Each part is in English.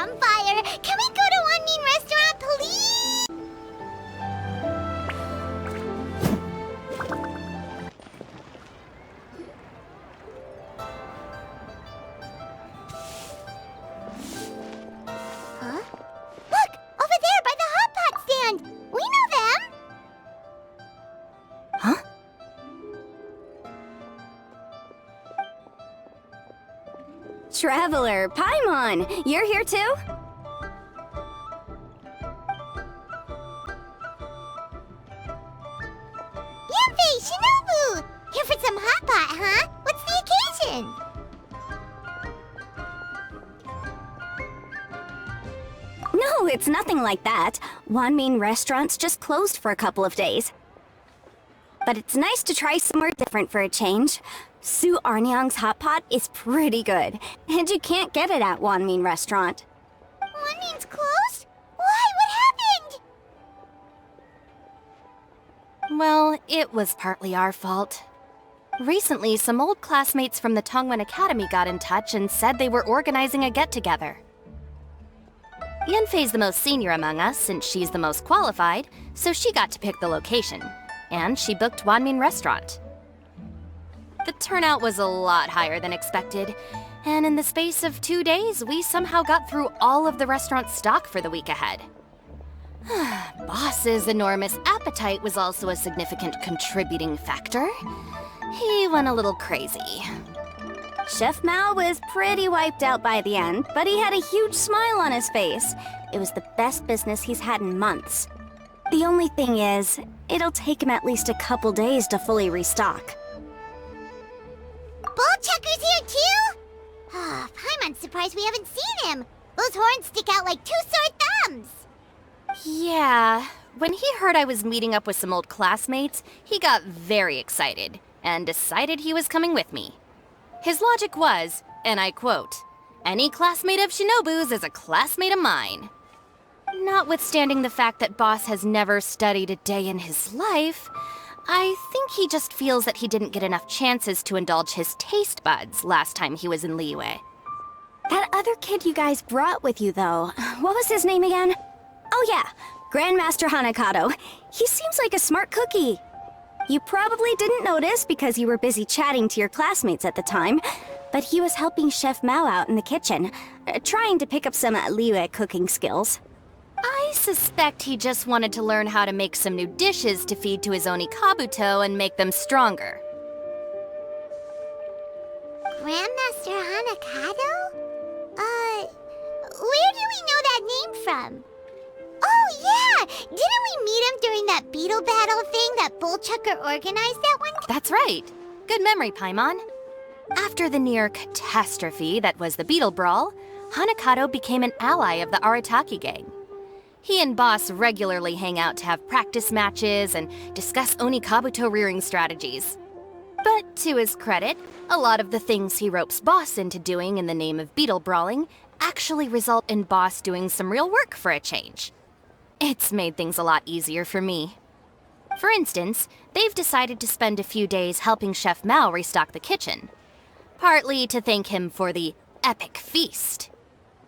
campfire. Can we go to One Mean Restaurant, please? Huh? Look! Over there by the hot pot stand! We know them! Huh? Traveler, Paimon! You're here too? Yanfei, Shinobu! Here for some hot pot, huh? What's the occasion? No, it's nothing like that. Wanmin Restaurant's just closed for a couple of days. But it's nice to try somewhere different for a change. Su Arnyang's hot pot is pretty good, and you can't get it at Wanmin Restaurant. One Mean's closed? Why? What happened? Well, it was partly our fault. Recently, some old classmates from the Tongwen Academy got in touch and said they were organizing a get-together. Yanfei's the most senior among us, since she's the most qualified, so she got to pick the location. And she booked Wanmin Restaurant. The turnout was a lot higher than expected, and in the space of 2 days, we somehow got through all of the restaurant's stock for the week ahead. Boss's enormous appetite was also a significant contributing factor. He went a little crazy. Chef Mao was pretty wiped out by the end, but he had a huge smile on his face. It was the best business he's had in months. The only thing is, it'll take him at least a couple days to fully restock. Bullchucker's here too? Ah, Paimon's surprised we haven't seen him. Those horns stick out like two sore thumbs. Yeah, when he heard I was meeting up with some old classmates, he got very excited and decided he was coming with me. His logic was, and I quote, "Any classmate of Shinobu's is a classmate of mine." Notwithstanding the fact that Boss has never studied a day in his life, I think he just feels that he didn't get enough chances to indulge his taste buds last time he was in Liyue. That other kid you guys brought with you, though, what was his name again? Oh yeah, Grandmaster Hanakado. He seems like a smart cookie. You probably didn't notice because you were busy chatting to your classmates at the time, but he was helping Chef Mao out in the kitchen, trying to pick up some Liyue cooking skills. I suspect he just wanted to learn how to make some new dishes to feed to his Oni Kabuto and make them stronger. Grandmaster Hanakado? Where do we know that name from? Oh yeah! Didn't we meet him during that beetle battle thing that Bullchucker organized that one time? That's right. Good memory, Paimon. After the near catastrophe that was the Beetle Brawl, Hanakado became an ally of the Arataki gang. He and Boss regularly hang out to have practice matches and discuss Oni Kabuto rearing strategies. But to his credit, a lot of the things he ropes Boss into doing in the name of beetle brawling actually result in Boss doing some real work for a change. It's made things a lot easier for me. For instance, they've decided to spend a few days helping Chef Mao restock the kitchen. Partly to thank him for the epic feast.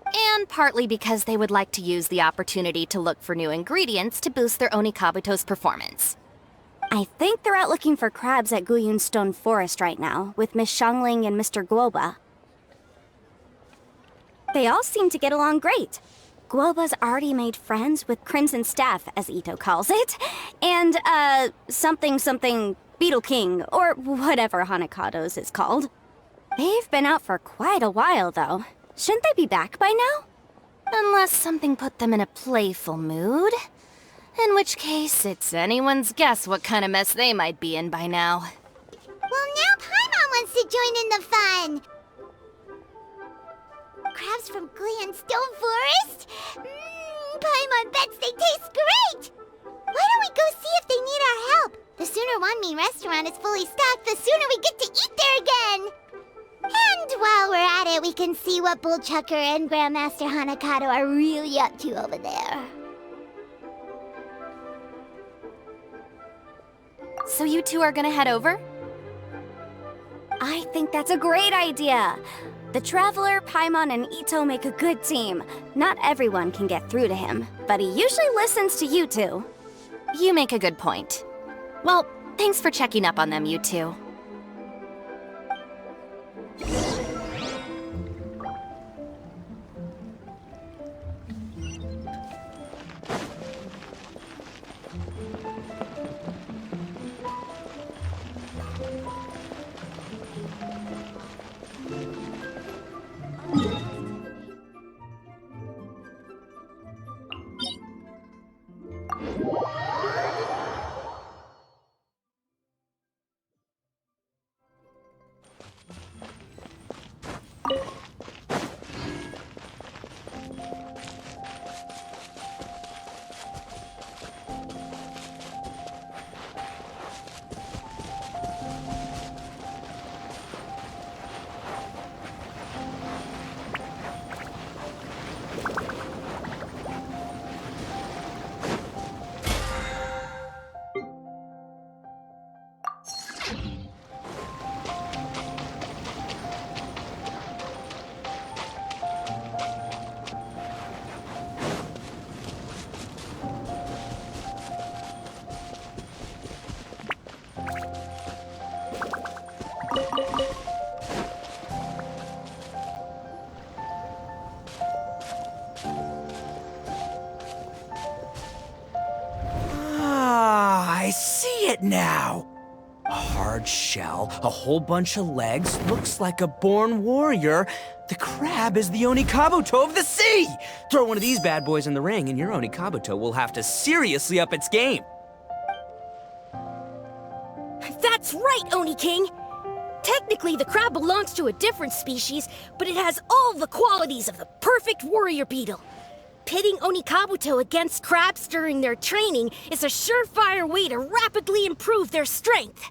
And partly because they would like to use the opportunity to look for new ingredients to boost their Oni Kabuto's performance. I think they're out looking for crabs at Guyun Stone Forest right now, with Miss Shangling and Mr. Guoba. They all seem to get along great. Guoba's already made friends with Crimson Staff, as Ito calls it, and, something Beetle King, or whatever Hanakado's is called. They've been out for quite a while, though. Shouldn't they be back by now? Unless something put them in a playful mood. In which case, it's anyone's guess what kind of mess they might be in by now. Well, now Paimon wants to join in the fun! Crabs from Guyun Stone Forest? Paimon bets they taste great! Why don't we go see if they need our help? The sooner Wanmi restaurant is fully stocked, the sooner we get to eat there again! And while we're at it, we can see what Bullchucker and Grandmaster Hanakado are really up to over there. So you two are gonna head over? I think that's a great idea. The Traveler, Paimon, and Ito make a good team. Not everyone can get through to him, but he usually listens to you two. You make a good point. Well, thanks for checking up on them, you two. I see it now. A hard shell, a whole bunch of legs, looks like a born warrior. The crab is the Onikabuto of the sea! Throw one of these bad boys in the ring and your Onikabuto will have to seriously up its game. That's right, Oni King! Technically, the crab belongs to a different species, but it has all the qualities of the perfect warrior beetle. Pitting Onikabuto against crabs during their training is a surefire way to rapidly improve their strength.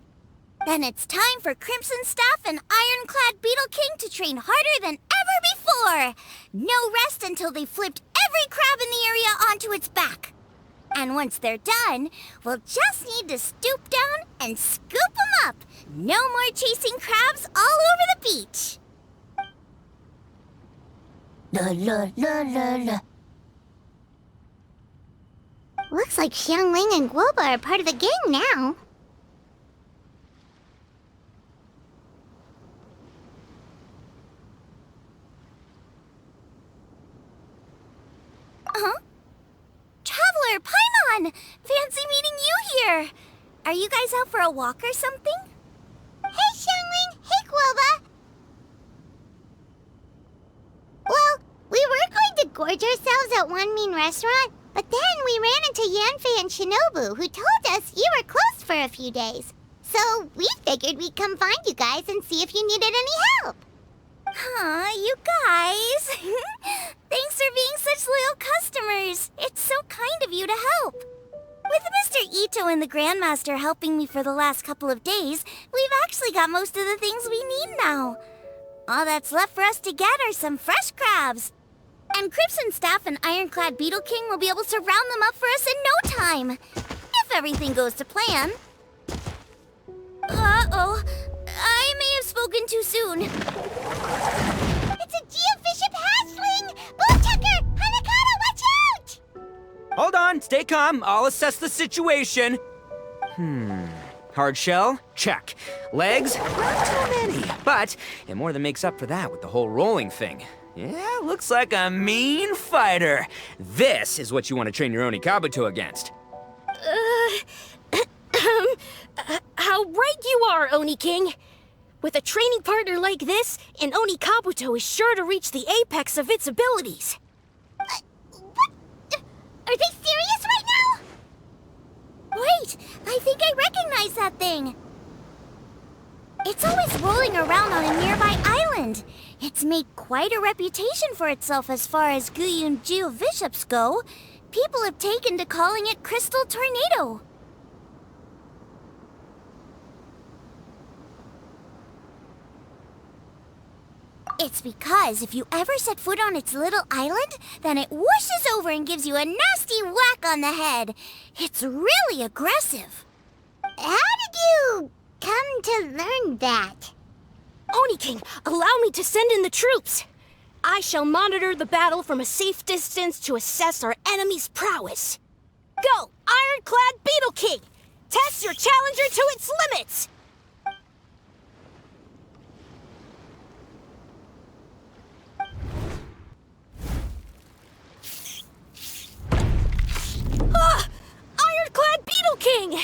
Then it's time for Crimson Staff and Ironclad Beetle King to train harder than ever before! No rest until they've flipped every crab in the area onto its back. And once they're done, we'll just need to stoop down and scoop them up. No more chasing crabs all over the beach. La la la la la. Looks like Xiangling and Guoba are part of the gang now. Huh? Traveler, Paimon! Fancy meeting you here! Are you guys out for a walk or something? Hey, Xiangling! Hey, Guoba! Well, we were going to gorge ourselves at one mean restaurant, but then we ran into Yanfei and Shinobu, who told us you were closed for a few days. So we figured we'd come find you guys and see if you needed any help. Aw, you guys. Thanks for being such loyal customers. It's so kind of you to help. With Mr. Ito and the Grandmaster helping me for the last couple of days, we've actually got most of the things we need now. All that's left for us to get are some fresh crabs. And Crimson Staff and Ironclad Beetle King will be able to round them up for us in no time. If everything goes to plan. Uh-oh. I may have spoken too soon. It's a geobishop hatchling! Bulltucker! Hanakata, watch out! Hold on, stay calm. I'll assess the situation. Hard shell? Check. Legs? Not too many. But it more than makes up for that with the whole rolling thing. Yeah, looks like a mean fighter. This is what you want to train your Onikabuto against. How right you are, Oni King! With a training partner like this, an Onikabuto is sure to reach the apex of its abilities. What? Are they serious right now? Wait, I think I recognize that thing. It's always rolling around on a nearby island. It's made quite a reputation for itself as far as Guyun geobishops go. People have taken to calling it Crystal Tornado. It's because if you ever set foot on its little island, then it whooshes over and gives you a nasty whack on the head. It's really aggressive. How did you come to learn that? Oni King, allow me to send in the troops. I shall monitor the battle from a safe distance to assess our enemy's prowess. Go, Ironclad Beetle King! Test your challenger to its limits! Ah! Ironclad Beetle King!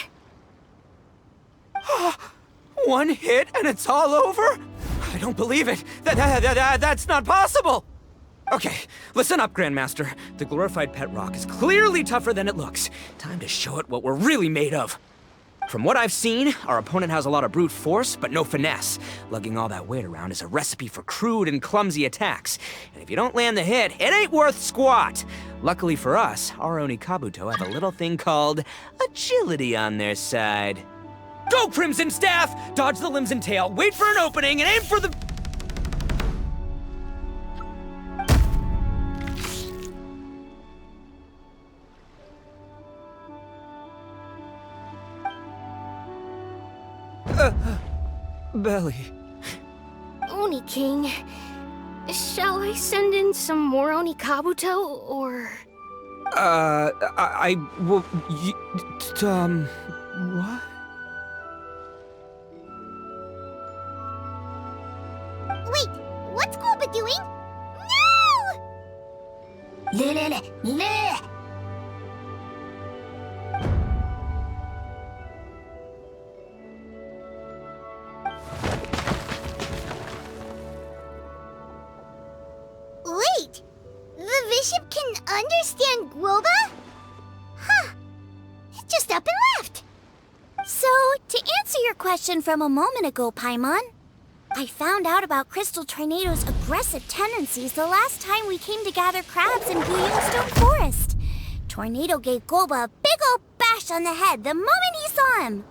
One hit and it's all over? I don't believe it. That's not possible. Okay, listen up, Grandmaster. The glorified pet rock is clearly tougher than it looks. Time to show it what we're really made of. From what I've seen, our opponent has a lot of brute force, but no finesse. Lugging all that weight around is a recipe for crude and clumsy attacks. And if you don't land the hit, it ain't worth squat. Luckily for us, our Oni Kabuto have a little thing called agility on their side. Go, Crimson Staff! Dodge the limbs and tail, wait for an opening, and aim for the... Belly. Oni King, shall I send in some more Oni Kabuto, or...? I will... what? Wait, what's Golba doing? No! Wait, the bishop can understand Golba? Huh, it just up and left. So, to answer your question from a moment ago, Paimon, I found out about Crystal Tornado's aggressive tendencies the last time we came to gather crabs in Stone Forest. Tornado gave Golba a big old bash on the head the moment he saw him.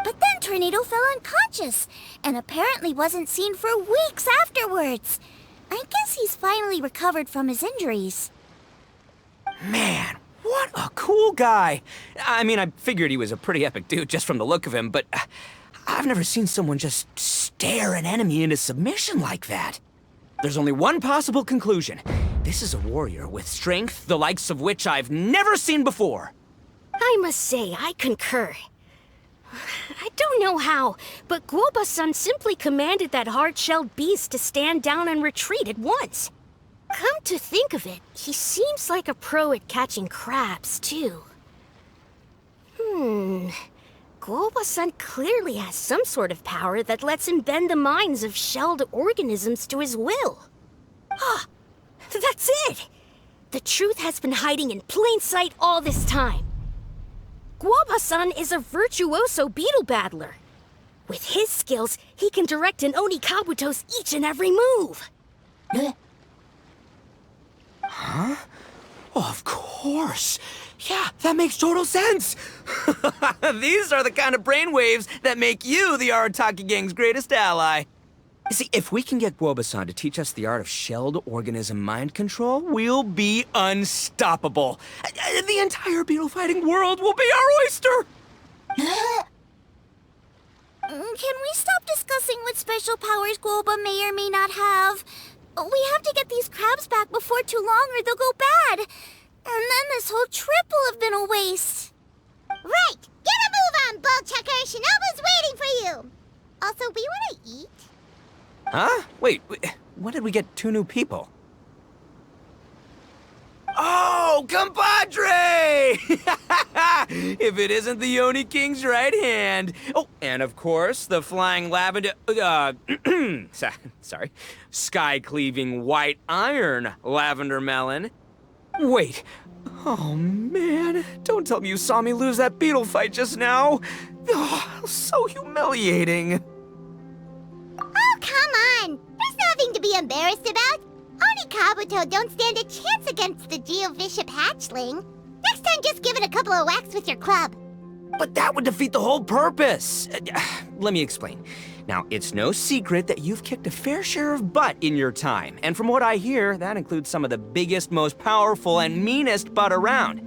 But then Tornado fell unconscious, and apparently wasn't seen for weeks afterwards. I guess he's finally recovered from his injuries. Man, what a cool guy. I mean, I figured he was a pretty epic dude just from the look of him, but I've never seen someone just stare an enemy into submission like that. There's only one possible conclusion. This is a warrior with strength, the likes of which I've never seen before. I must say, I concur. I don't know how, but Guoba-san simply commanded that hard-shelled beast to stand down and retreat at once. Come to think of it, he seems like a pro at catching crabs, too. Guoba-san clearly has some sort of power that lets him bend the minds of shelled organisms to his will. Ah, that's it! The truth has been hiding in plain sight all this time. Guoba-san is a virtuoso beetle battler. With his skills, he can direct an Oni Kabuto's each and every move. Huh? Oh, of course. Yeah, that makes total sense. These are the kind of brainwaves that make you the Arataki gang's greatest ally. See, if we can get Guoba-san to teach us the art of shelled organism mind control, we'll be unstoppable. The entire beetle fighting world will be our oyster. Can we stop discussing what special powers Guoba may or may not have? We have to get these crabs back before too long or they'll go bad. And then this whole trip will have been a waste. Right! Get a move on, Bullchucker! Shinobu's waiting for you! Also, we want to eat? Huh? Wait, when did we get 2 new people? Oh, compadre! If it isn't the Oni King's right hand. Oh, and of course, the flying lavender... sorry. Sky-cleaving white iron lavender melon. Wait. Oh, man. Don't tell me you saw me lose that beetle fight just now. Oh, so humiliating. Oh, come on! There's nothing to be embarrassed about. Oni Kabuto don't stand a chance against the Geovishap hatchling. Next time, just give it a couple of whacks with your club. But that would defeat the whole purpose. Let me explain. Now, it's no secret that you've kicked a fair share of butt in your time. And from what I hear, that includes some of the biggest, most powerful, and meanest butt around.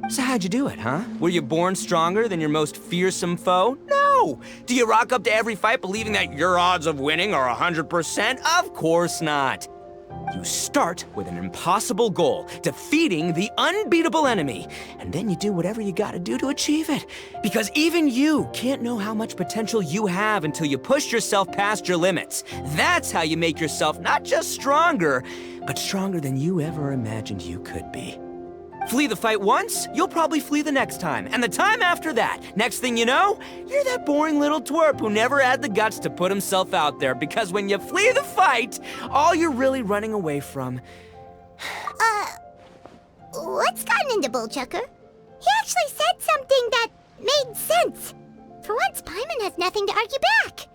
So how'd you do it, huh? Were you born stronger than your most fearsome foe? No! go? Do you rock up to every fight believing that your odds of winning are 100%? Of course not. You start with an impossible goal, defeating the unbeatable enemy, and then you do whatever you gotta do to achieve it. Because even you can't know how much potential you have until you push yourself past your limits. That's how you make yourself not just stronger, but stronger than you ever imagined you could be. Flee the fight once, you'll probably flee the next time, and the time after that. Next thing you know, you're that boring little twerp who never had the guts to put himself out there, because when you flee the fight, all you're really running away from... What's gotten into Bullchucker? He actually said something that made sense. For once, Paimon has nothing to argue back.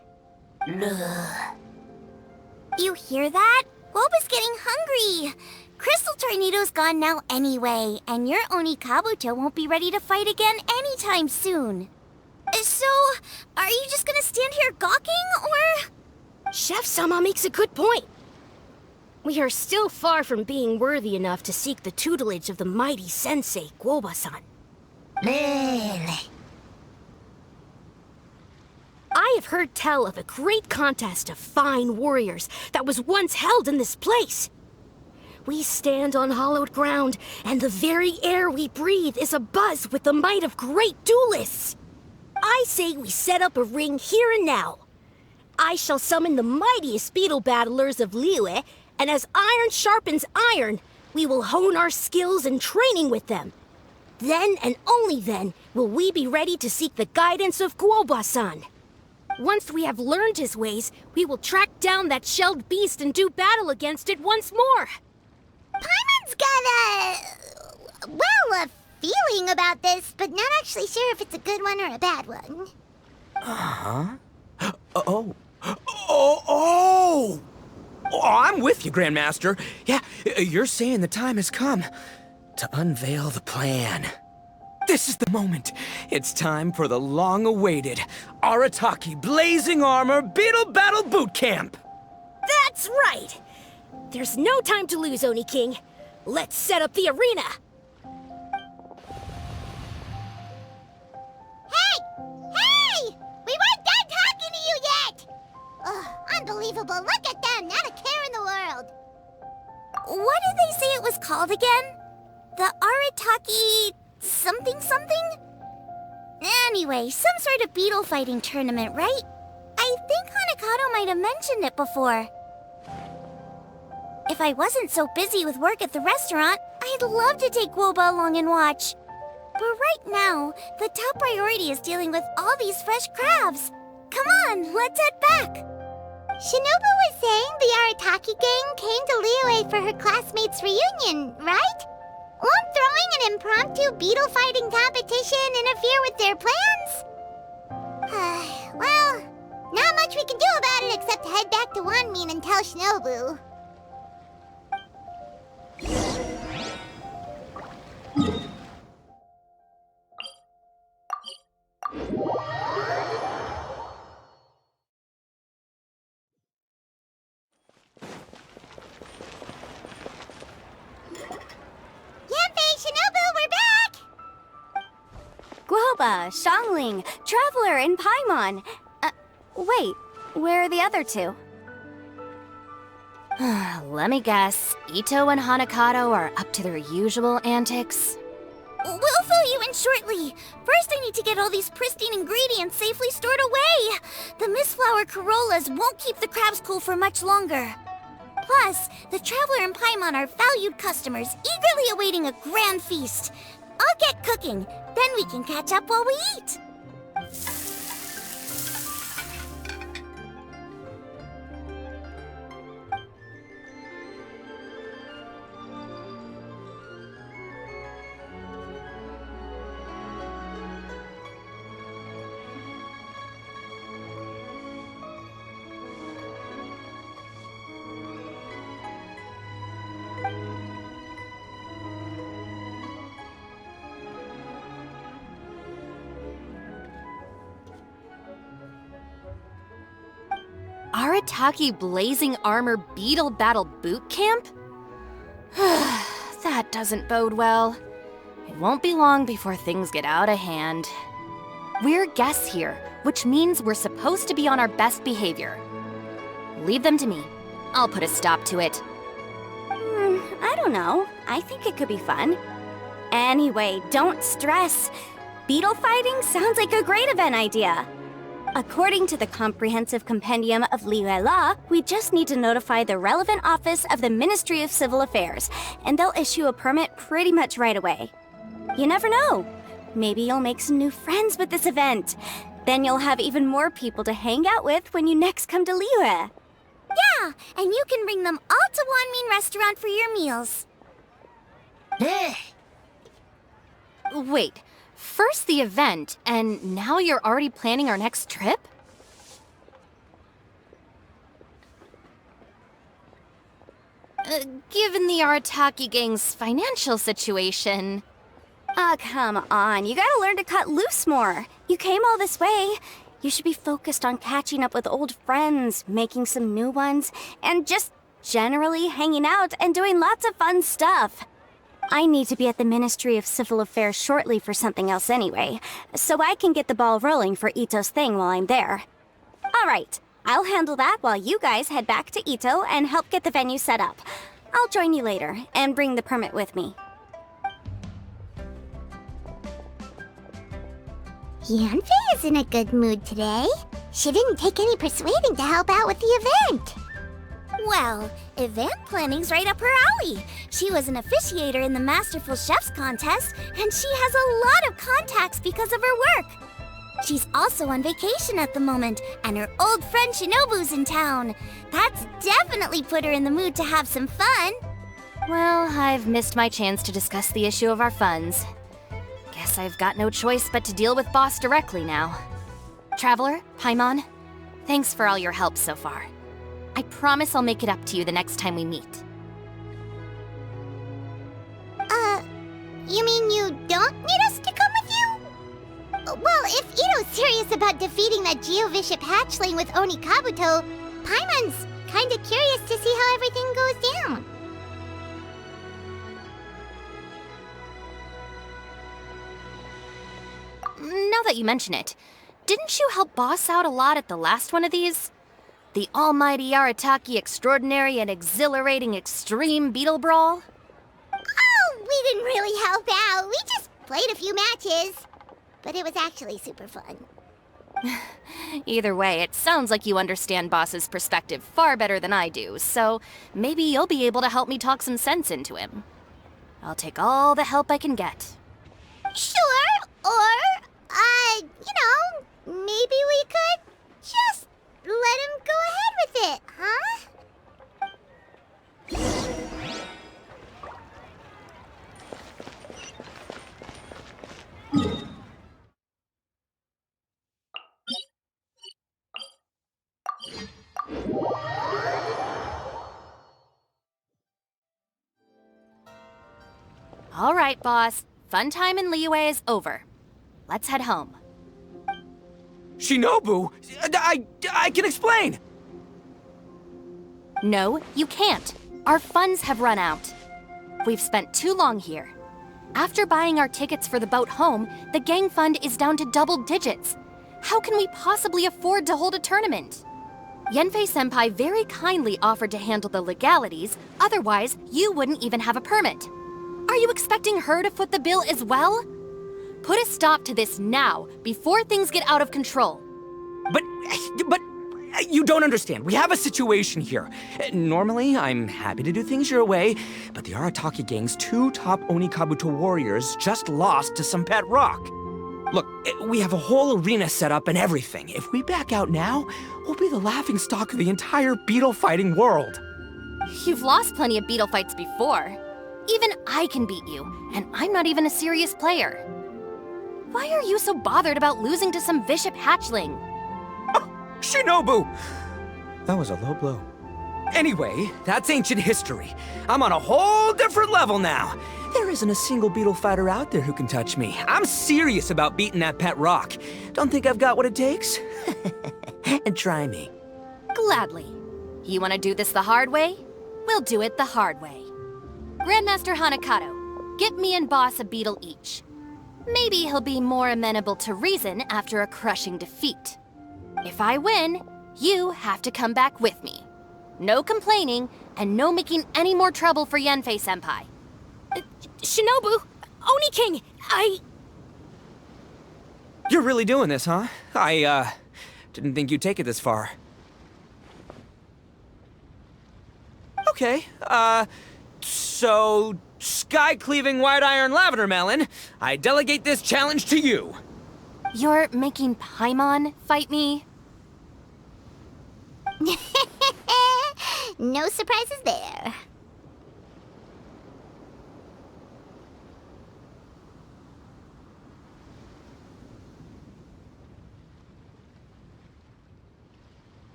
You hear that? Boba's getting hungry. Crystal Tornado's gone now anyway, and your Oni Kabuto won't be ready to fight again anytime soon. So, are you just gonna stand here gawking, or...? Chef-sama makes a good point. We are still far from being worthy enough to seek the tutelage of the mighty sensei, Guoba-san. I have heard tell of a great contest of fine warriors that was once held in this place. We stand on hallowed ground, and the very air we breathe is abuzz with the might of great duelists. I say we set up a ring here and now. I shall summon the mightiest beetle battlers of Liyue, and as iron sharpens iron, we will hone our skills and training with them. Then and only then will we be ready to seek the guidance of Guoba-san. Once we have learned his ways, we will track down that shelled beast and do battle against it once more. Paimon's got a feeling about this, but not actually sure if it's a good one or a bad one. Oh, I'm with you, Grandmaster. Yeah, you're saying the time has come to unveil the plan. This is the moment. It's time for the long-awaited Arataki Blazing Armor Beetle Battle Boot Camp. That's right! There's no time to lose, Oni King. Let's set up the arena! Hey! We weren't done talking to you yet! Ugh, unbelievable. Look at them, not a care in the world. What did they say it was called again? The Arataki... something? Anyway, some sort of beetle fighting tournament, right? I think Hanakato might have mentioned it before. If I wasn't so busy with work at the restaurant, I'd love to take Guoba along and watch. But right now, the top priority is dealing with all these fresh crabs. Come on, let's head back. Shinobu was saying the Arataki gang came to Liyue for her classmates' reunion, right? Won't throwing an impromptu beetle fighting competition interfere with their plans? Well, not much we can do about it except head back to Wanmin and tell Shinobu. Guoba, Xiangling, Traveler, and Paimon. Wait, where are the other two? Let me guess. Ito and Hanakato are up to their usual antics? We'll fill you in shortly. First, I need to get all these pristine ingredients safely stored away. The mistflower corollas won't keep the crabs cool for much longer. Plus, the Traveler and Paimon are valued customers, eagerly awaiting a grand feast. I'll get cooking, then we can catch up while we eat. Arataki Blazing Armor Beetle Battle Boot Camp? That doesn't bode well. It won't be long before things get out of hand. We're guests here. which means we're supposed to be on our best behavior. Leave them to me. I'll put a stop to it. I don't know. I think it could be fun. Anyway, don't stress. Beetle fighting sounds like a great event idea. According to the Comprehensive Compendium of Liyue Law, we just need to notify the relevant office of the Ministry of Civil Affairs, and they'll issue a permit pretty much right away. You never know. Maybe you'll make some new friends with this event. Then you'll have even more people to hang out with when you next come to Liyue. Yeah, and you can bring them all to Wanmin Restaurant for your meals. Wait, first the event, and now you're already planning our next trip? Given the Arataki gang's financial situation... Ah, come on. You gotta learn to cut loose more. You came all this way. You should be focused on catching up with old friends, making some new ones, and just generally hanging out and doing lots of fun stuff. I need to be at the Ministry of Civil Affairs shortly for something else anyway, so I can get the ball rolling for Ito's thing while I'm there. Alright, I'll handle that while you guys head back to Ito and help get the venue set up. I'll join you later and bring the permit with me. Yanfei is in a good mood today. She didn't take any persuading to help out with the event. Well, event planning's right up her alley. She was an officiator in the Masterful Chefs contest, and she has a lot of contacts because of her work. She's also on vacation at the moment, and her old friend Shinobu's in town. That's definitely put her in the mood to have some fun. Well, I've missed my chance to discuss the issue of our funds. Guess I've got no choice but to deal with Boss directly now. Traveler, Paimon, thanks for all your help so far. I promise I'll make it up to you the next time we meet. You mean you don't need us to come with you? Well, if Ito's serious about defeating that Geovishap hatchling with Oni Kabuto, Paimon's kinda curious to see how everything goes down. Now that you mention it, didn't you help Boss out a lot at the last one of these? The almighty Arataki extraordinary and exhilarating extreme beetle brawl? Oh, we didn't really help out. We just played a few matches. But it was actually super fun. Either way, it sounds like you understand Boss's perspective far better than I do, so maybe you'll be able to help me talk some sense into him. I'll take all the help I can get. Sure, or, maybe we could just let him go ahead with it, huh? All right, Boss. Fun time in Liyue is over. Let's head home. Shinobu, I can explain. No, you can't. Our funds have run out. We've spent too long here. After buying our tickets for the boat home, the gang fund is down to double digits. How can we possibly afford to hold a tournament? Yanfei-senpai very kindly offered to handle the legalities, otherwise you wouldn't even have a permit. Are you expecting her to foot the bill as well? Put a stop to this now, before things get out of control. But you don't understand. We have a situation here. Normally, I'm happy to do things your way, but the Arataki gang's 2 top Oni Kabuto warriors just lost to some pet rock. Look, we have a whole arena set up and everything. If we back out now, we'll be the laughingstock of the entire beetle fighting world. You've lost plenty of beetle fights before. Even I can beat you, and I'm not even a serious player. Why are you so bothered about losing to some Vishap hatchling? Oh, Shinobu! That was a low blow. Anyway, that's ancient history. I'm on a whole different level now. There isn't a single beetle fighter out there who can touch me. I'm serious about beating that pet rock. Don't think I've got what it takes? And try me. Gladly. You want to do this the hard way? We'll do it the hard way. Grandmaster Hanakato, get me and Boss a beetle each. Maybe he'll be more amenable to reason after a crushing defeat. If I win, you have to come back with me. No complaining, and no making any more trouble for Yanfei-senpai. Shinobu, Oni King, You're really doing this, huh? I didn't think you'd take it this far. Okay, so sky-cleaving white iron lavender melon, I delegate this challenge to you. You're making Paimon fight me? No surprises there.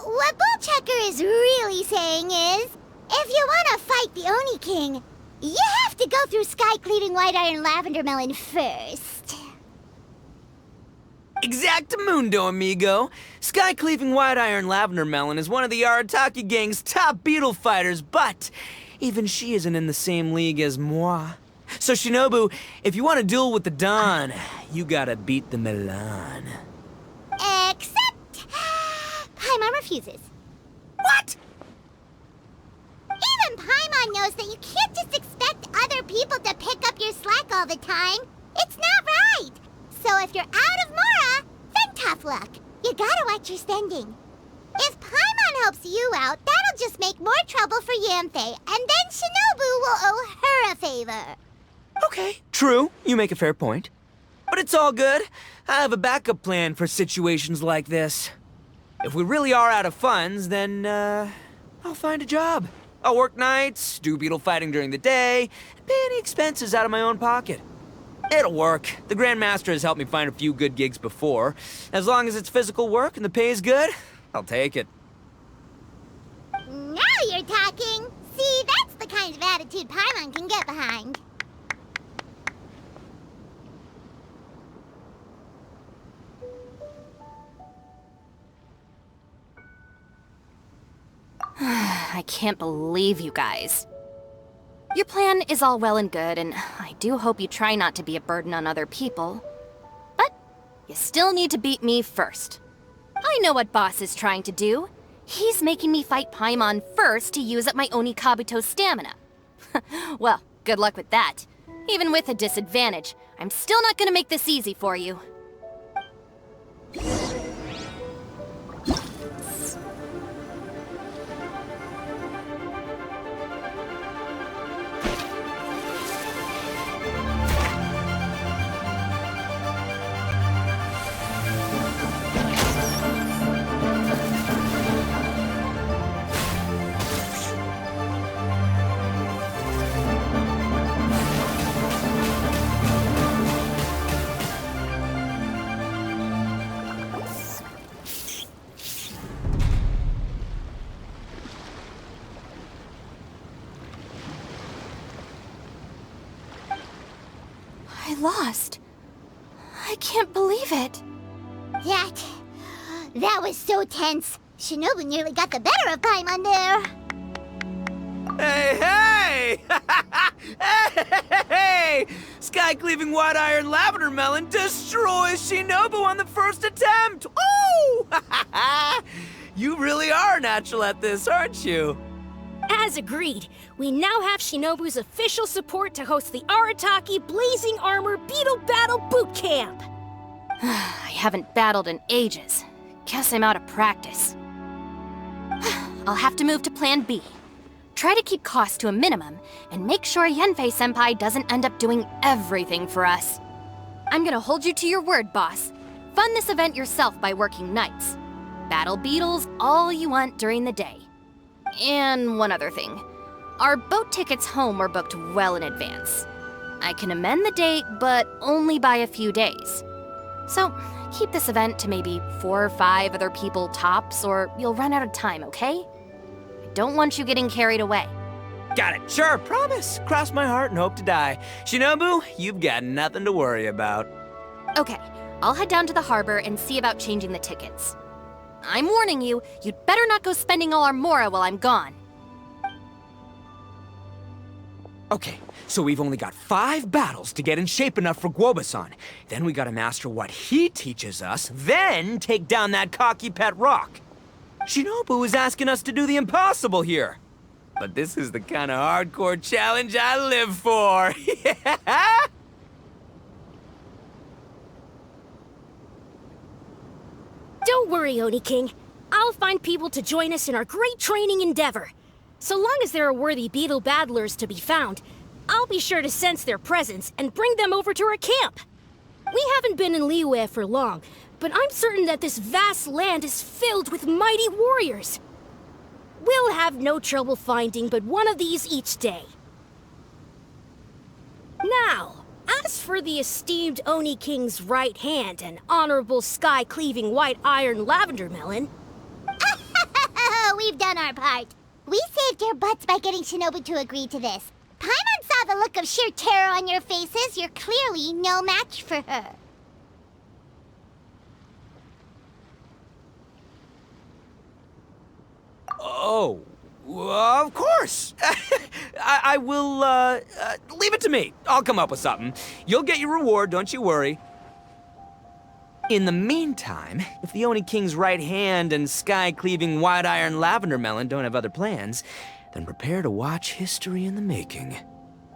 What Bullchecker is really saying is, if you want to fight the Oni King, you have to go through sky-cleaving white iron lavender melon first. Exactamundo, amigo. Sky-cleaving white iron lavender melon is one of the Arataki gang's top beetle fighters, but even she isn't in the same league as moi. So Shinobu, if you want to duel with the Don, you gotta beat the Milan. Except... Paimon refuses. What? Even Paimon knows that you can't just expect other people to pick up your slack all the time. It's not right. So if you're out of Mora, then tough luck. You gotta watch your spending. If Paimon helps you out, that'll just make more trouble for Yanfei, and then Shinobu will owe her a favor. Okay, true. You make a fair point. But it's all good. I have a backup plan for situations like this. If we really are out of funds, then, I'll find a job. I'll work nights, do beetle fighting during the day, and pay any expenses out of my own pocket. It'll work. The Grandmaster has helped me find a few good gigs before. As long as it's physical work and the pay is good, I'll take it. Now you're talking. See, that's the kind of attitude Paimon can get behind. I can't believe you guys. Your plan is all well and good, and I do hope you try not to be a burden on other people. But you still need to beat me first. I know what Boss is trying to do. He's making me fight Paimon first to use up my Oni Kabuto's stamina. Well, good luck with that. Even with a disadvantage, I'm still not gonna make this easy for you. I lost. I can't believe it. That was so tense. Shinobu nearly got the better of Paimon there. Hey! Hey! Sky-cleaving white iron lavender melon destroys Shinobu on the first attempt! Oh! You really are natural at this, aren't you? As agreed, we now have Shinobu's official support to host the Arataki Blazing Armor Beetle Battle Boot Camp. I haven't battled in ages. Guess I'm out of practice. I'll have to move to Plan B. Try to keep costs to a minimum, and make sure Yanfei-senpai doesn't end up doing everything for us. I'm gonna hold you to your word, boss. Fund this event yourself by working nights. Battle beetles all you want during the day. And one other thing. Our boat tickets home were booked well in advance. I can amend the date, but only by a few days. So, keep this event to maybe 4 or 5 other people tops, or you'll run out of time, okay? I don't want you getting carried away. Got it. Sure, promise. Cross my heart and hope to die. Shinobu, you've got nothing to worry about. Okay, I'll head down to the harbor and see about changing the tickets. I'm warning you, you'd better not go spending all our mora while I'm gone. Okay, so we've only got 5 battles to get in shape enough for Guoba-san. Then we gotta master what he teaches us, then take down that cocky pet rock. Shinobu is asking us to do the impossible here. But this is the kind of hardcore challenge I live for. Yeah! Don't worry, Oni King. I'll find people to join us in our great training endeavor. So long as there are worthy beetle battlers to be found, I'll be sure to sense their presence and bring them over to our camp. We haven't been in Liyue for long, but I'm certain that this vast land is filled with mighty warriors. We'll have no trouble finding but one of these each day. Now, as for the esteemed Oni King's right hand and honorable sky-cleaving white iron lavender melon... We've done our part. We saved your butts by getting Shinobu to agree to this. Paimon saw the look of sheer terror on your faces. You're clearly no match for her. Oh, of course. I will, leave it to me. I'll come up with something. You'll get your reward, don't you worry. In the meantime, if the Oni King's right hand and sky-cleaving white iron lavender melon don't have other plans, then prepare to watch history in the making.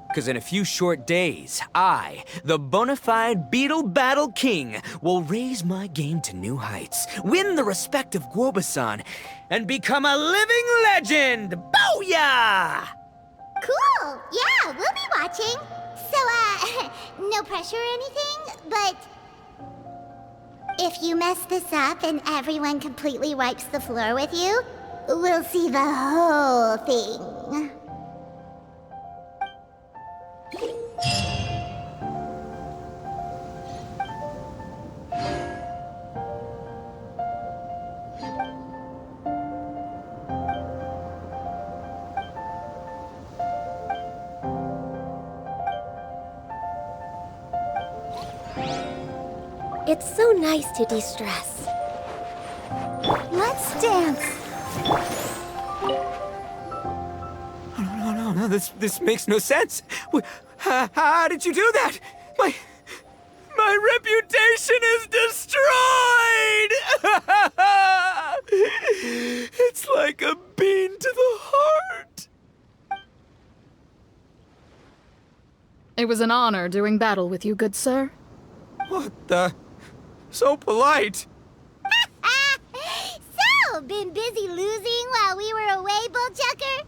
Because in a few short days, I, the bona fide Beetle Battle King, will raise my game to new heights, win the respect of Guoba-san, and become a living legend! Booyah! Cool. Yeah, we'll be watching. So, no pressure or anything, but... if you mess this up and everyone completely wipes the floor with you, we'll see the whole thing. It's so nice to de-stress. Let's dance. No, this makes no sense. How did you do that? My reputation is destroyed! It's like a bean to the heart. It was an honor doing battle with you, good sir. What the? So polite. So, been busy losing while we were away, Bullchucker?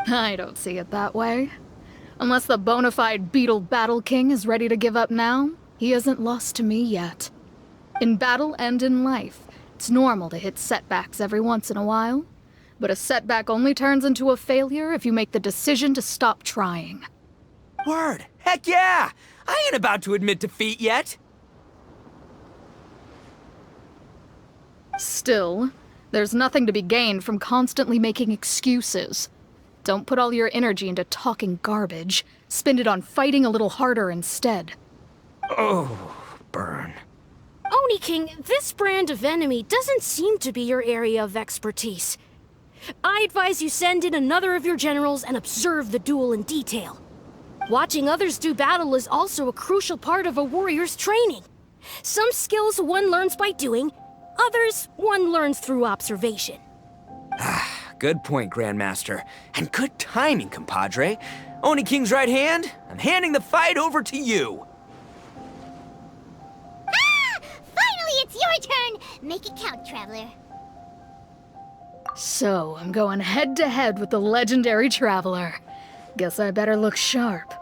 I don't see it that way. Unless the bona fide Beetle Battle King is ready to give up now, he hasn't lost to me yet. In battle and in life, it's normal to hit setbacks every once in a while, but a setback only turns into a failure if you make the decision to stop trying. Word. Heck yeah! I ain't about to admit defeat yet. Still, there's nothing to be gained from constantly making excuses. Don't put all your energy into talking garbage. Spend it on fighting a little harder instead. Oh, burn. Oni King, this brand of enemy doesn't seem to be your area of expertise. I advise you send in another of your generals and observe the duel in detail. Watching others do battle is also a crucial part of a warrior's training. Some skills one learns by doing, others one learns through observation. Good point, Grandmaster. And good timing, compadre. Oni King's right hand, I'm handing the fight over to you. Finally, it's your turn! Make it count, Traveler. So, I'm going head-to-head with the legendary Traveler. Guess I better look sharp.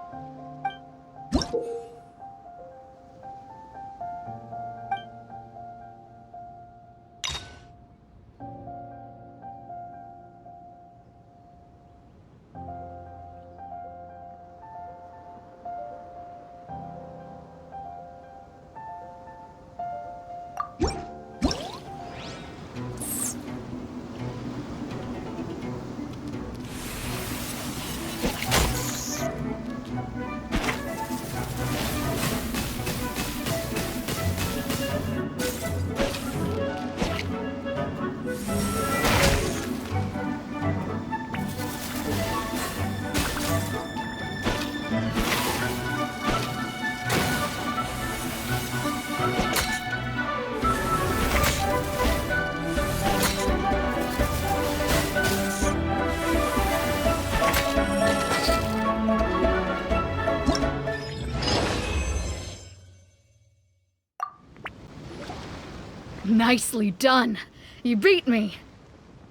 Nicely done. You beat me.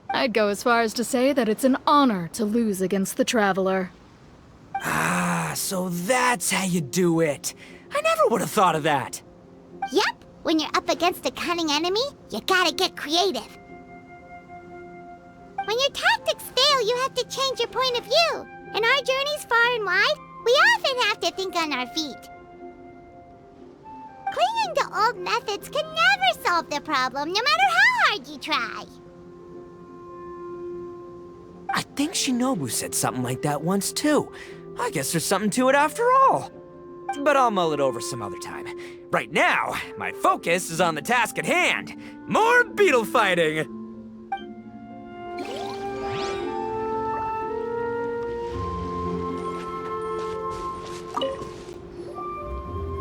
I'd go as far as to say that it's an honor to lose against the Traveler. Ah, so that's how you do it. I never would have thought of that. Yep, when you're up against a cunning enemy, you gotta get creative. When your tactics fail, you have to change your point of view. In our journeys far and wide, we often have to think on our feet. Clinging to old methods can never solve the problem, no matter how hard you try. I think Shinobu said something like that once, too. I guess there's something to it after all. But I'll mull it over some other time. Right now, my focus is on the task at hand. More beetle fighting!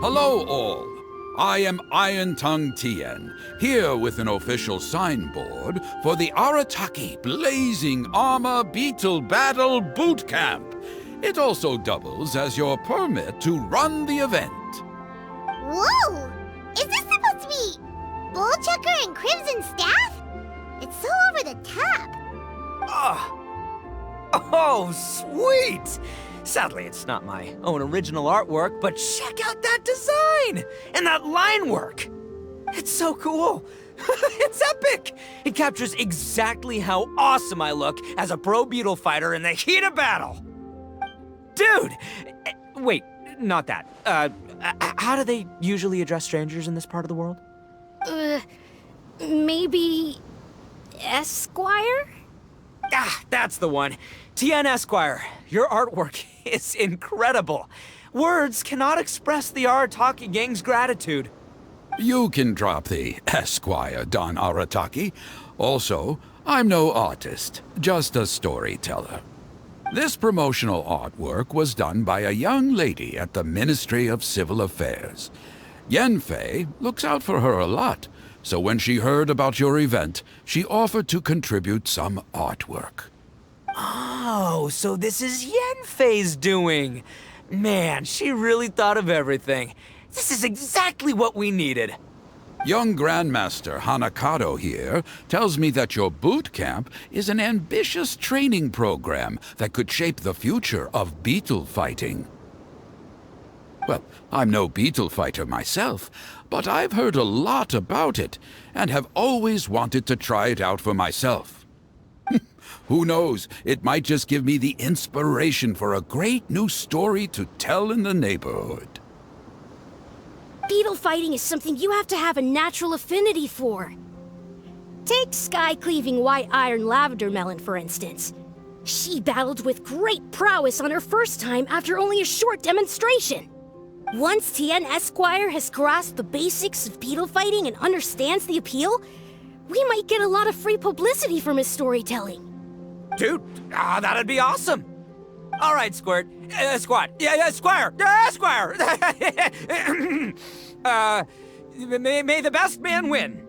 Hello all. I am Iron Tongue Tien, here with an official signboard for the Arataki Blazing Armor Beetle Battle Boot Camp. It also doubles as your permit to run the event. Whoa! Is this supposed to be Bullchucker and Crimson Staff? It's so over the top. Oh, sweet! Sadly, it's not my own original artwork, but check out that design! And that line work! It's so cool! It's epic! It captures exactly how awesome I look as a pro beetle fighter in the heat of battle! Dude! Wait, not that. How do they usually address strangers in this part of the world? Maybe... Esquire? Ah, that's the one. Tien Esquire, your artwork is incredible. Words cannot express the Arataki gang's gratitude. You can drop the Esquire, Don Arataki. Also, I'm no artist, just a storyteller. This promotional artwork was done by a young lady at the Ministry of Civil Affairs. Yenfei looks out for her a lot, so when she heard about your event, she offered to contribute some artwork. Oh, so this is Yenfei's doing. Man, she really thought of everything. This is exactly what we needed. Young Grandmaster Hanakado here tells me that your boot camp is an ambitious training program that could shape the future of beetle fighting. Well, I'm no beetle fighter myself, but I've heard a lot about it and have always wanted to try it out for myself. Who knows, it might just give me the inspiration for a great new story to tell in the neighborhood. Beetle fighting is something you have to have a natural affinity for. Take sky-cleaving white iron lavender melon, for instance. She battled with great prowess on her first time after only a short demonstration. Once Tien Esquire has grasped the basics of beetle fighting and understands the appeal, we might get a lot of free publicity from his storytelling. Dude, that'd be awesome. All right, Squirt. Squad. Squire. Squire. May the best man win.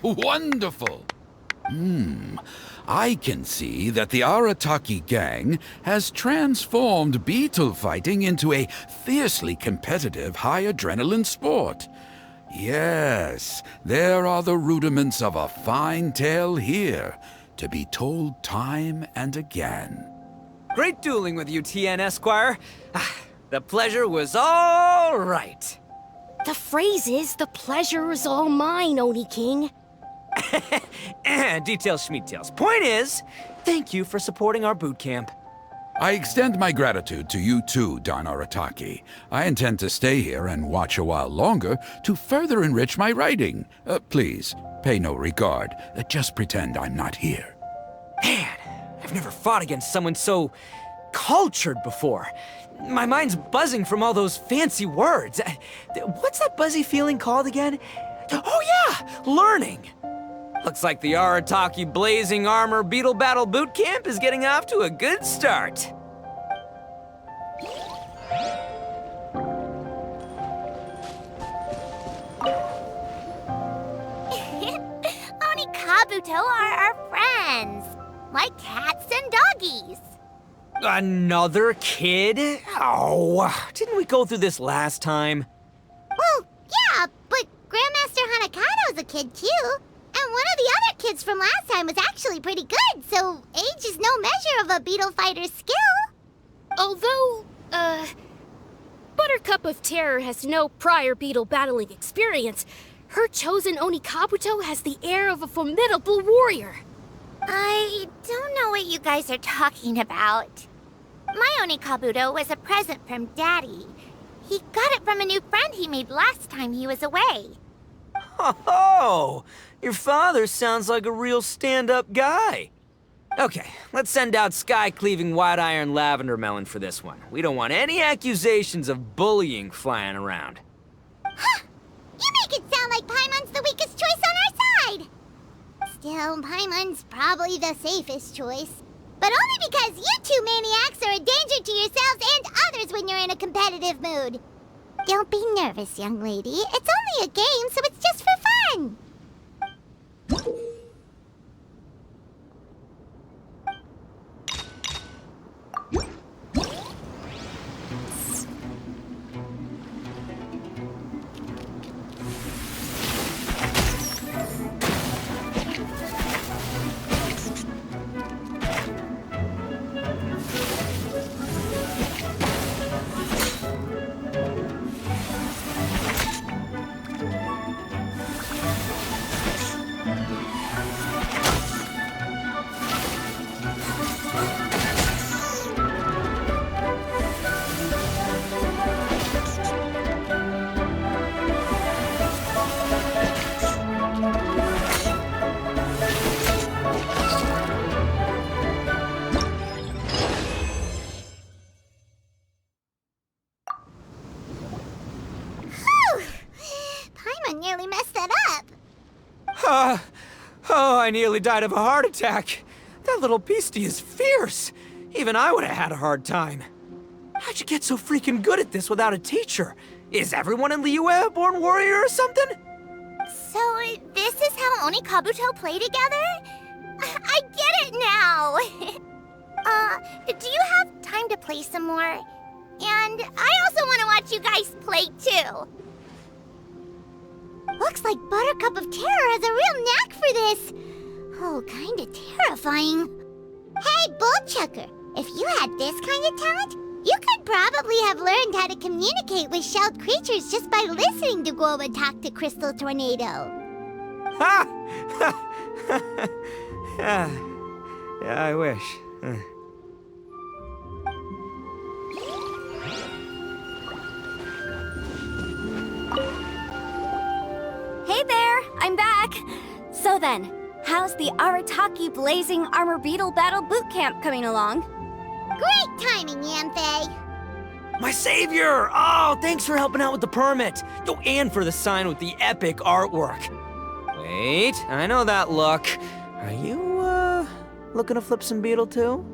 Wonderful! I can see that the Arataki gang has transformed beetle fighting into a fiercely competitive high-adrenaline sport. Yes, there are the rudiments of a fine tale here, to be told time and again. Great dueling with you, Tien Esquire. The pleasure was all right. The phrase is, the pleasure is all mine, Oni King. Details schmeetails. Point is, thank you for supporting our boot camp. I extend my gratitude to you too, Don Arataki. I intend to stay here and watch a while longer to further enrich my writing. Please, pay no regard. Just pretend I'm not here. Man, I've never fought against someone so cultured before. My mind's buzzing from all those fancy words. What's that buzzy feeling called again? Oh yeah, learning. Looks like the Arataki Blazing Armor Beetle Battle Boot Camp is getting off to a good start. Onikabuto are our friends, like cats and doggies. Another kid? Oh, didn't we go through this last time? Well, yeah, but Grandmaster Hanakado's a kid too. And one of the other kids from last time was actually pretty good, so age is no measure of a beetle fighter's skill. Although, Buttercup of Terror has no prior beetle battling experience, her chosen Onikabuto has the air of a formidable warrior. I don't know what you guys are talking about. My Onikabuto was a present from Daddy. He got it from a new friend he made last time he was away. Oh, your father sounds like a real stand-up guy. Okay, let's send out sky-cleaving white-iron lavender melon for this one. We don't want any accusations of bullying flying around. Huh! You make it sound like Paimon's the weakest choice on our side! Still, Paimon's probably the safest choice. But only because you two maniacs are a danger to yourselves and others when you're in a competitive mood. Don't be nervous, young lady. It's only a game, so it's just for fun. Nearly messed that up. Oh, I nearly died of a heart attack. That little beastie is fierce. Even I would have had a hard time. How'd you get so freaking good at this without a teacher? Is everyone in Liyue a born warrior or something? So, this is how Onikabuto play together? I get it now! Do you have time to play some more? And I also want to watch you guys play too. Looks like Buttercup of Terror has a real knack for this. Oh, kinda terrifying. Hey, Bullchucker, if you had this kind of talent, you could probably have learned how to communicate with shelled creatures just by listening to Guoba talk to Crystal Tornado. Ha! Yeah, I wish. Hey there, I'm back. So then, how's the Arataki Blazing Armor Beetle Battle Boot Camp coming along? Great timing, Yamfei. My savior! Oh, thanks for helping out with the permit. Oh, and for the sign with the epic artwork. Wait, I know that look. Are you, looking to flip some beetle too?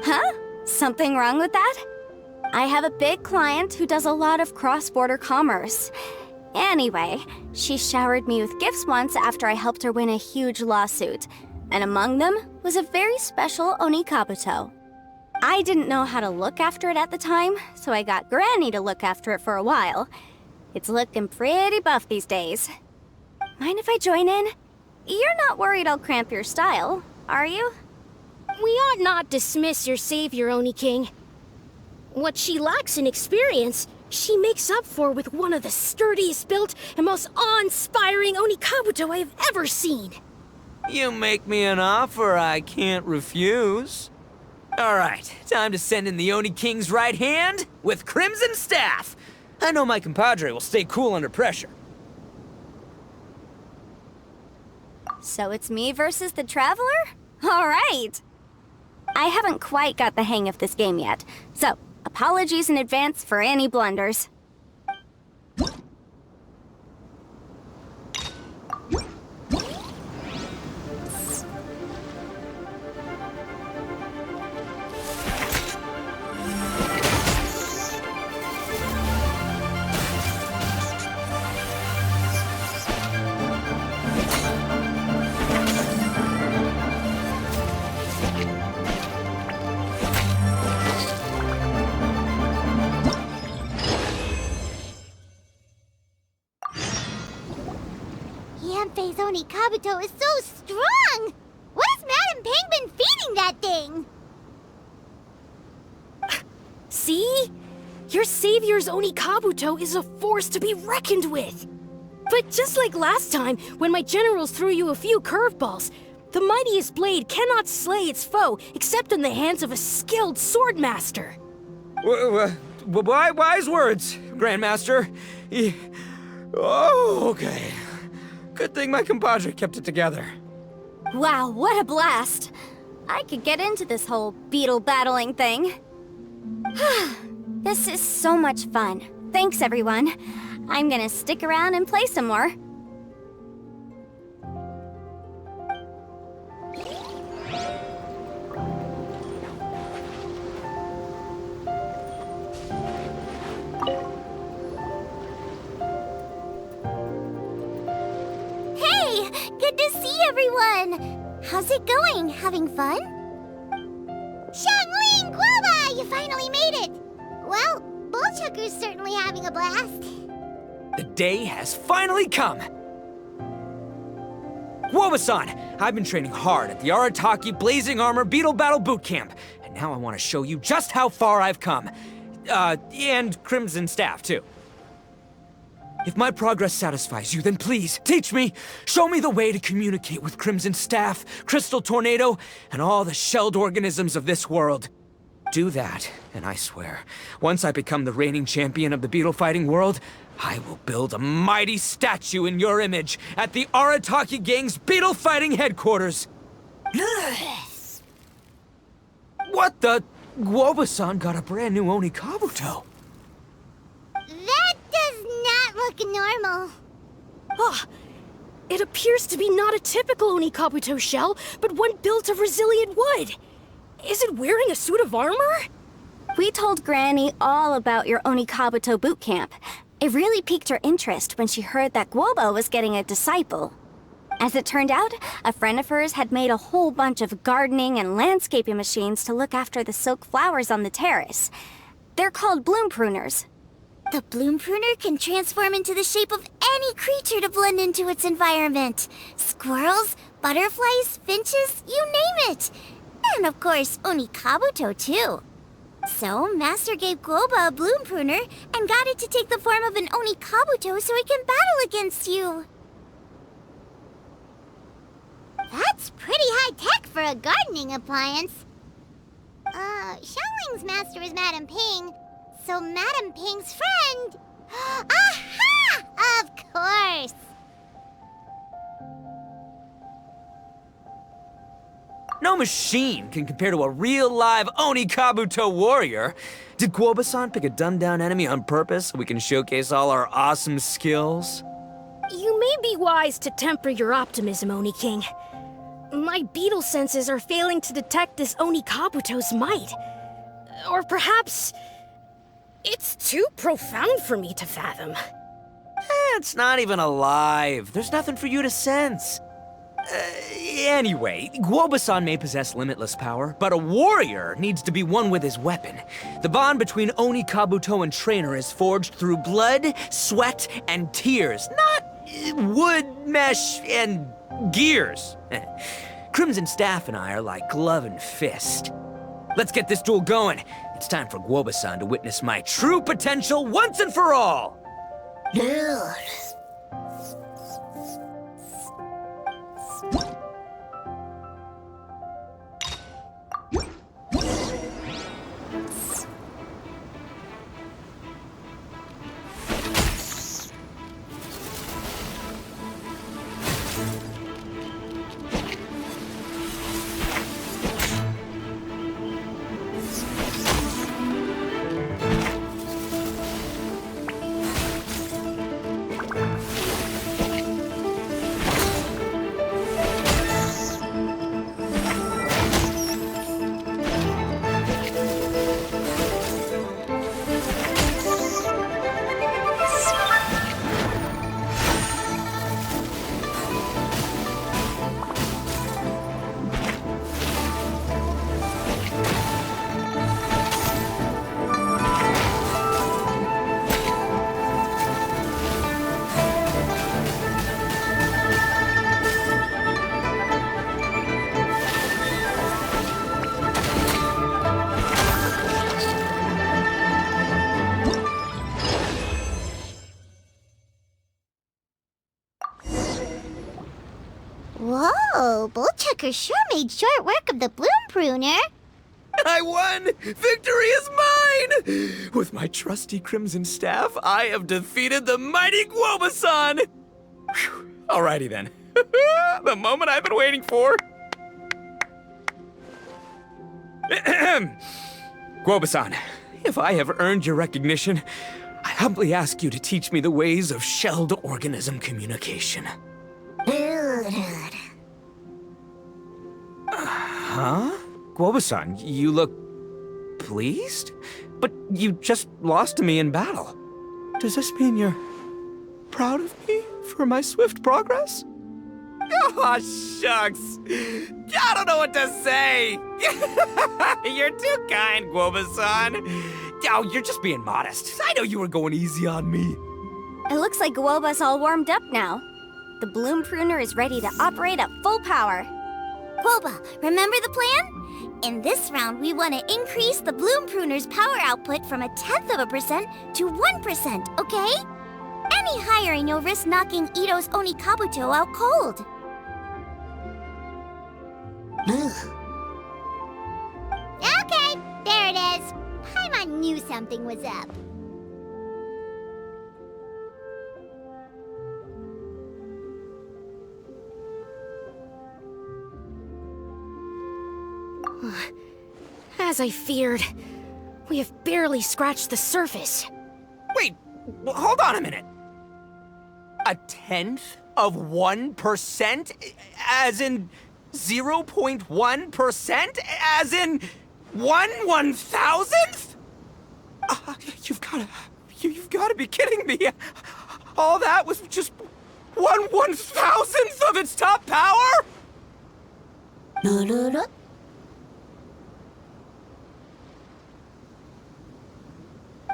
Huh? Something wrong with that? I have a big client who does a lot of cross-border commerce. Anyway, she showered me with gifts once after I helped her win a huge lawsuit, and among them was a very special Onikabuto. I didn't know how to look after it at the time, so I got Granny to look after it for a while. It's looking pretty buff these days. Mind if I join in? You're not worried I'll cramp your style, are you? We ought not dismiss your savior, Oni King. What she lacks in experience, she makes up for with one of the sturdiest built and most awe-inspiring Onikabuto I have ever seen. You make me an offer I can't refuse. Alright, time to send in the Oni King's right hand with Crimson Staff. I know my compadre will stay cool under pressure. So it's me versus the Traveler? All right. I haven't quite got the hang of this game yet, so apologies in advance for any blunders. Yanfei's Oni Kabuto is so strong! What has Madame Ping been feeding that thing? See? Your savior's Oni Kabuto is a force to be reckoned with. But just like last time, when my generals threw you a few curveballs, the mightiest blade cannot slay its foe except in the hands of a skilled swordmaster. Wise words, Grandmaster. Oh, okay. Good thing my compadre kept it together. Wow, what a blast! I could get into this whole beetle battling thing. This is so much fun. Thanks, everyone. I'm gonna stick around and play some more. Good to see everyone! How's it going? Having fun? Xiangling Guoba! You finally made it! Well, Bullchucker's certainly having a blast. The day has finally come! Guoba-san, I've been training hard at the Arataki Blazing Armor Beetle Battle Boot Camp, and now I want to show you just how far I've come. And Crimson Staff, too. If my progress satisfies you, then please, teach me! Show me the way to communicate with Crimson Staff, Crystal Tornado, and all the shelled organisms of this world. Do that, and I swear, once I become the reigning champion of the beetle fighting world, I will build a mighty statue in your image at the Arataki Gang's beetle fighting headquarters. What the? Guoba-san got a brand new Oni Kabuto. That does not look normal. Ah, it appears to be not a typical Oni Kabuto shell, but one built of resilient wood. Is it wearing a suit of armor? We told Granny all about your Oni Kabuto boot camp. It really piqued her interest when she heard that Guoba was getting a disciple. As it turned out, a friend of hers had made a whole bunch of gardening and landscaping machines to look after the silk flowers on the terrace. They're called bloom pruners. The bloom pruner can transform into the shape of any creature to blend into its environment. Squirrels, butterflies, finches, you name it. And of course, Oni Kabuto too. So, Master gave Guoba a bloom pruner and got it to take the form of an Oni Kabuto so it can battle against you. That's pretty high-tech for a gardening appliance. Xiangling's master is Madame Ping, so Madame Ping's friend... Aha! Of course! No machine can compare to a real live Oni Kabuto warrior. Did Guoba-san pick a dumbed-down enemy on purpose so we can showcase all our awesome skills? You may be wise to temper your optimism, Oni King. My beetle senses are failing to detect this Oni Kabuto's might. Or perhaps... it's too profound for me to fathom. It's not even alive. There's nothing for you to sense. Anyway, Guoba-san may possess limitless power, but a warrior needs to be one with his weapon. The bond between Oni Kabuto and trainer is forged through blood, sweat, and tears, not wood, mesh, and gears. Crimson Staff and I are like glove and fist. Let's get this duel going. It's time for Guoba-san to witness my true potential once and for all. Whoa, Bullchucker sure made short work of the bloom pruner. I won! Victory is mine! With my trusty crimson staff, I have defeated the mighty Guoba-san! Phew. Alrighty then. The moment I've been waiting for. Guoba-san, if I have earned your recognition, I humbly ask you to teach me the ways of shelled organism communication. Huh? Guoba-san, you look pleased? But you just lost to me in battle. Does this mean you're proud of me for my swift progress? Oh, shucks. I don't know what to say. You're too kind, Guoba-san. Oh, you're just being modest. I know you were going easy on me. It looks like Guoba's all warmed up now. The bloom pruner is ready to operate at full power. Guoba, remember the plan? In this round, we want to increase the bloom pruner's power output from 0.1% to 1%, okay? Any higher and you'll risk knocking Ito's Onikabuto out cold. Okay, there it is. Paimon knew something was up. As I feared, we have barely scratched the surface. Wait, hold on a minute. 0.1%? As in 0.1%? As in 1/1000th? You've gotta be kidding me. All that was just 1/1000th of its top power?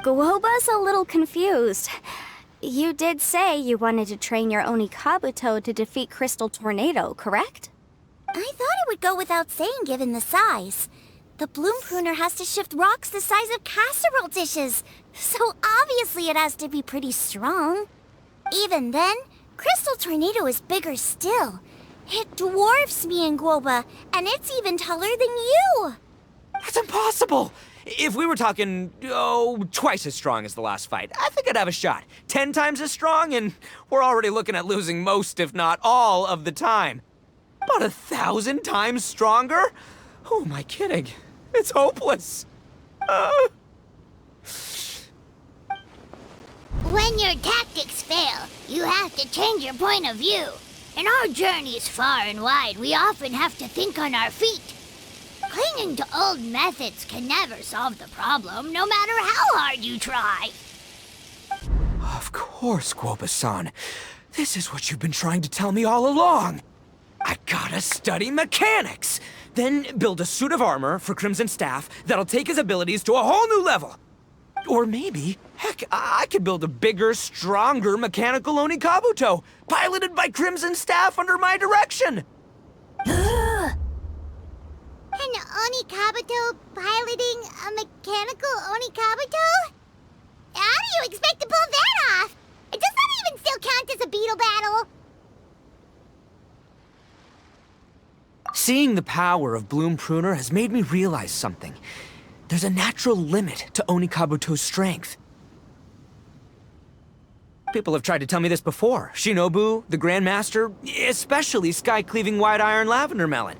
Guoba's a little confused. You did say you wanted to train your Onikabuto to defeat Crystal Tornado, correct? I thought it would go without saying given the size. The bloom pruner has to shift rocks the size of casserole dishes, so obviously it has to be pretty strong. Even then, Crystal Tornado is bigger still. It dwarfs me and Guoba, and it's even taller than you. That's impossible! If we were talking, twice as strong as the last fight, I think I'd have a shot. 10 times as strong, and we're already looking at losing most, if not all, of the time. But 1,000 times stronger? Who am I kidding? It's hopeless. When your tactics fail, you have to change your point of view. In our journeys far and wide, we often have to think on our feet. Clinging to old methods can never solve the problem, no matter how hard you try. Of course, Guoba-san. This is what you've been trying to tell me all along. I gotta study mechanics, then build a suit of armor for Crimson Staff that'll take his abilities to a whole new level. Or maybe, heck, I could build a bigger, stronger mechanical Onikabuto, piloted by Crimson Staff under my direction. An Onikabuto piloting a mechanical Onikabuto? How do you expect to pull that off? Does that even still count as a beetle battle? Seeing the power of Bloom Pruner has made me realize something. There's a natural limit to Onikabuto's strength. People have tried to tell me this before. Shinobu, the Grandmaster, especially Sky-Cleaving White Iron Lavender Melon.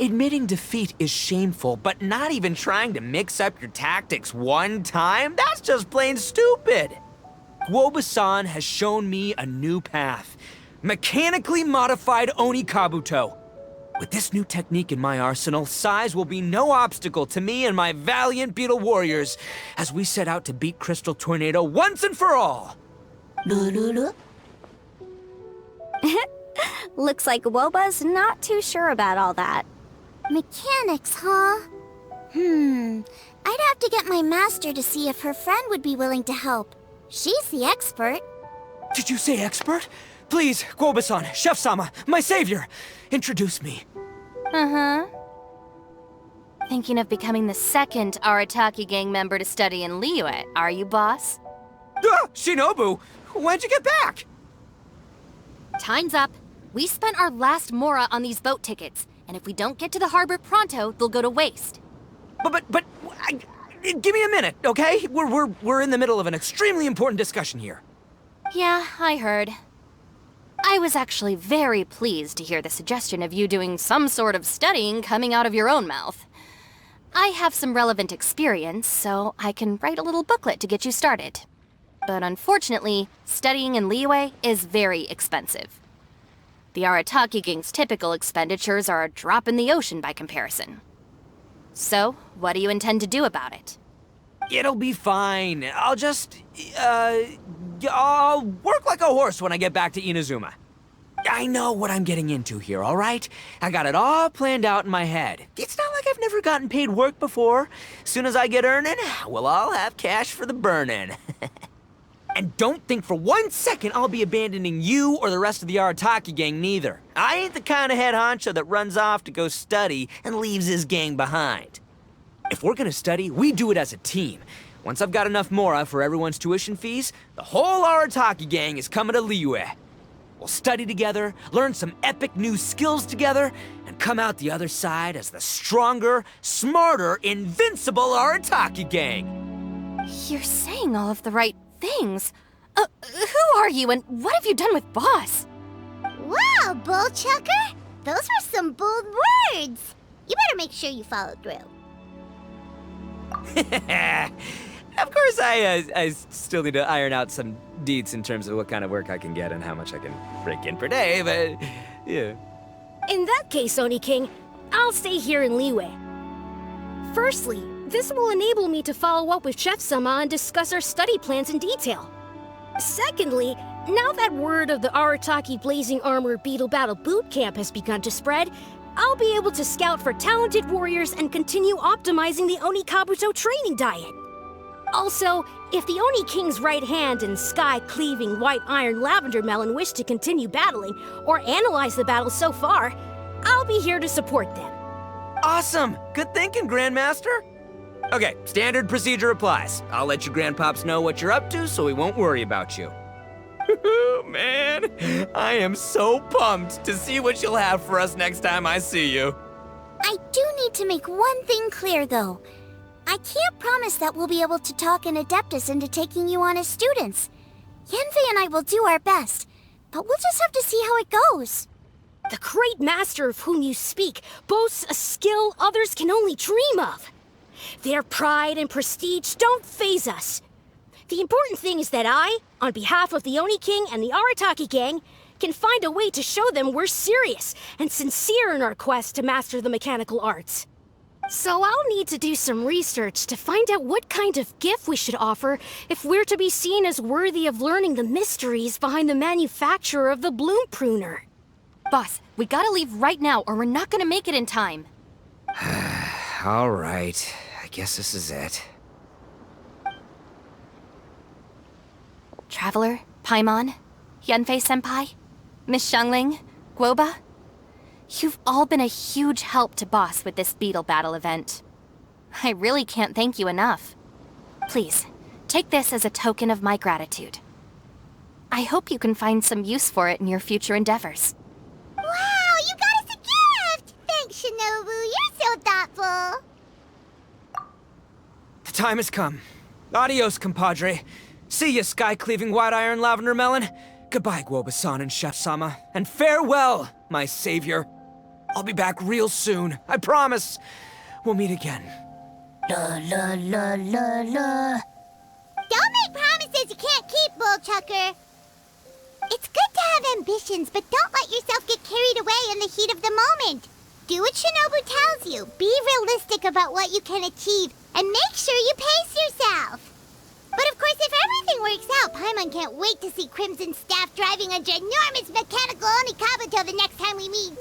Admitting defeat is shameful, but not even trying to mix up your tactics one time? That's just plain stupid! Guoba-san has shown me a new path. Mechanically modified Onikabuto. With this new technique in my arsenal, size will be no obstacle to me and my valiant beetle warriors as we set out to beat Crystal Tornado once and for all! Looks like Guoba's not too sure about all that. Mechanics, huh? I'd have to get my master to see if her friend would be willing to help. She's the expert. Did you say expert? Please, Guoba-san, Chef-sama, my savior, introduce me. Thinking of becoming the second Arataki gang member to study in Liyue, are you, boss? Shinobu, when'd you get back? Time's up. We spent our last mora on these boat tickets, and if we don't get to the harbor pronto, they'll go to waste. Give me a minute, okay? We're in the middle of an extremely important discussion here. Yeah, I heard. I was actually very pleased to hear the suggestion of you doing some sort of studying coming out of your own mouth. I have some relevant experience, so I can write a little booklet to get you started. But unfortunately, studying in Liyue is very expensive. The Arataki gang's typical expenditures are a drop in the ocean by comparison. So, what do you intend to do about it? It'll be fine. I'll work like a horse when I get back to Inazuma. I know what I'm getting into here, all right? I got it all planned out in my head. It's not like I've never gotten paid work before. Soon as I get earning, we'll all have cash for the burning. And don't think for 1 second I'll be abandoning you or the rest of the Arataki gang neither. I ain't the kind of head honcho that runs off to go study and leaves his gang behind. If we're gonna study, we do it as a team. Once I've got enough mora for everyone's tuition fees, the whole Arataki gang is coming to Liyue. We'll study together, learn some epic new skills together, and come out the other side as the stronger, smarter, invincible Arataki gang. You're saying all of the right things. Who are you and what have you done with Boss? Wow, Bullchucker! Those were some bold words! You better make sure you follow through. Of course, I still need to iron out some deets in terms of what kind of work I can get and how much I can break in per day, but yeah. In that case, Oni King, I'll stay here in Liyue. Firstly, this will enable me to follow up with Chef-sama and discuss our study plans in detail. Secondly, now that word of the Arataki Blazing Armor Beetle Battle Boot Camp has begun to spread, I'll be able to scout for talented warriors and continue optimizing the Oni Kabuto training diet. Also, if the Oni King's right hand and sky-cleaving white iron lavender melon wish to continue battling or analyze the battle so far, I'll be here to support them. Awesome! Good thinking, Grandmaster! Okay, standard procedure applies. I'll let your grandpops know what you're up to so we won't worry about you. Man, I am so pumped to see what you'll have for us next time I see you. I do need to make one thing clear, though. I can't promise that we'll be able to talk an Adeptus into taking you on as students. Yanfei and I will do our best, but we'll just have to see how it goes. The great master of whom you speak boasts a skill others can only dream of. Their pride and prestige don't faze us. The important thing is that I, on behalf of the Oni King and the Arataki gang, can find a way to show them we're serious and sincere in our quest to master the mechanical arts. So I'll need to do some research to find out what kind of gift we should offer if we're to be seen as worthy of learning the mysteries behind the manufacture of the bloom pruner. Boss, we gotta leave right now or we're not gonna make it in time. All right, I guess this is it. Traveler, Paimon, Yanfei-senpai, Miss Xiangling, Guoba. You've all been a huge help to Boss with this beetle battle event. I really can't thank you enough. Please, take this as a token of my gratitude. I hope you can find some use for it in your future endeavors. Wow, you got us a gift! Thanks, Shinobu. You're so thoughtful. The time has come. Adios, compadre. See ya, sky-cleaving white iron lavender melon. Goodbye, Guoba-san and Chef-sama. And farewell, my savior. I'll be back real soon. I promise. We'll meet again. La la la la la. Don't make promises you can't keep, Bullchucker. It's good to have ambitions, but don't let yourself get carried away in the heat of the moment. Do what Shinobu tells you. Be realistic about what you can achieve, and make sure you pace yourself. But of course, if everything works out, Paimon can't wait to see Crimson Staff driving a ginormous mechanical Oni Kabuto the next time we meet.